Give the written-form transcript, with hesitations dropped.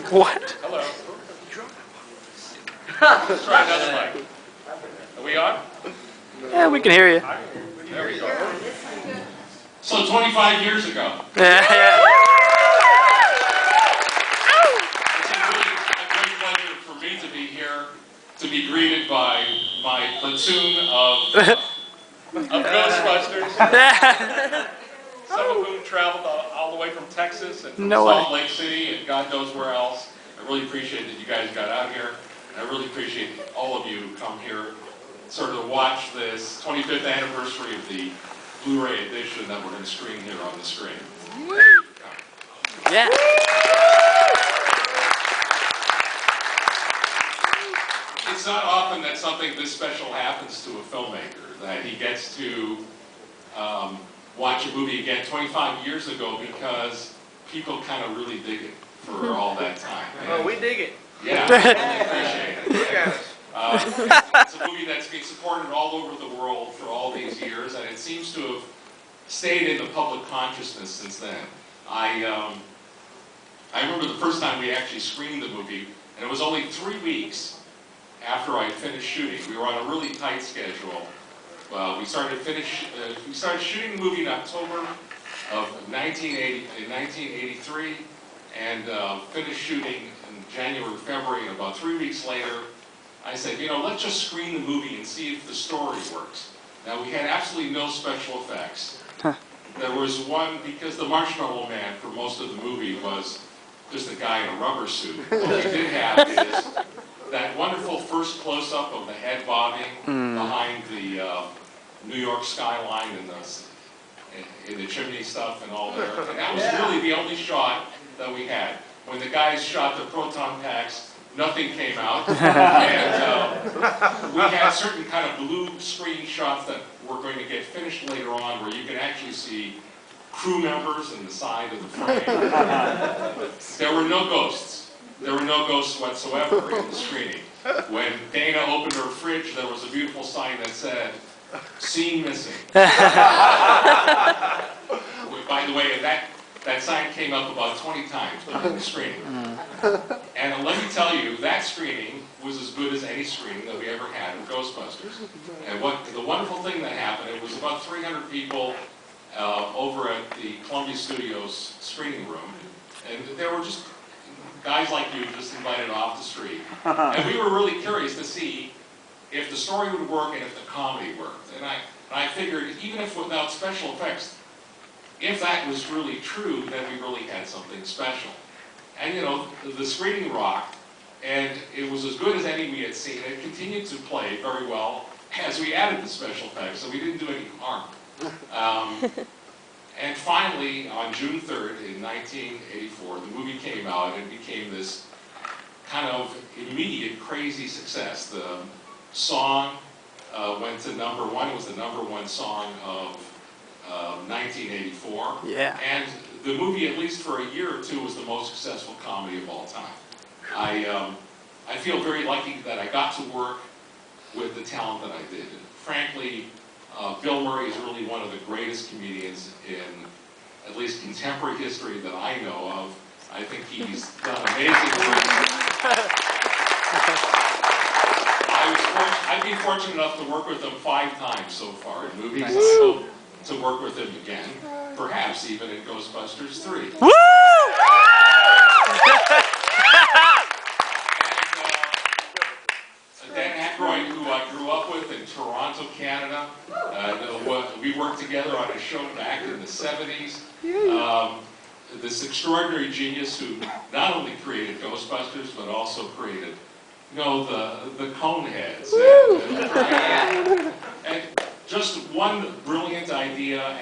What? Hello. Let's try another mic. Are we on? Yeah, we can hear you. There we go. So 25 years ago. Yeah. It's really a great pleasure for me to be here, to be greeted by my platoon of Ghostbusters. Some of whom traveled all the way from Texas and from Salt Lake City and God knows where else. I really appreciate that you guys got out here. And I really appreciate all of you who come here sort of watch this 25th anniversary of the BluRay edition that we're going to screen here on the screen. Yeah. It's not often that something this special happens to a filmmaker, that he gets to watch a movie again 25 years ago because people kind of really dig it for all that time. Oh, we dig it. Yeah, I really appreciate it. It's a movie that's been supported all over the world for all these years, and it seems to have stayed in the public consciousness since then. I remember the first time we actually screened the movie, and it was only 3 weeks after I finished shooting. We were on a really tight schedule. We started shooting the movie in October of 1983, and finished shooting in January, February, and about 3 weeks later, I said, you know, let's just screen the movie and see if the story works. Now, we had absolutely no special effects. There was one, because the Marshmallow Man for most of the movie was just a guy in a rubber suit. What we did have is that wonderful first close-up of the head bobbing behind the New York skyline and the chimney stuff and all there. And that was really the only shot that we had. When the guys shot the proton packs, nothing came out. And we had certain kind of blue screen shots that were going to get finished later on where you can actually see crew members in the side of the frame. There were no ghosts. There were no ghosts whatsoever in the screening. When Dana opened her fridge, there was a beautiful sign that said, "Scene missing." By the way, that sign came up about 20 times during the screening. And let me tell you, that screening was as good as any screening that we ever had of Ghostbusters. And the wonderful thing that happened, it was about 300 people over at the Columbia Studios screening room. And there were just guys like you just invited off the street. And we were really curious to see if the story would work and if the comedy worked. And I figured, even if without special effects, if that was really true, then we really had something special. And you know, the screening rocked, and it was as good as any we had seen. It continued to play very well as we added the special effects, so we didn't do any harm. And finally, on June 3rd in 1984, the movie came out and became this kind of immediate crazy success. The song went to #1. It was the #1 song of 1984. Yeah. And the movie, at least for a year or two, was the most successful comedy of all time. I feel very lucky that I got to work with the talent that I did. And frankly, Bill Murray is really one of the greatest comedians in at least contemporary history that I know of. I think he's done amazing work. I've been fortunate enough to work with him 5 times so far in movies. I hope to work with him again, perhaps even in Ghostbusters 3. Woo! And Dan Aykroyd, who I grew up with in Toronto, Canada, we worked together on a show back in the 70s. This extraordinary genius who not only created Ghostbusters, but also created, you know, the Coneheads. And just one brilliant idea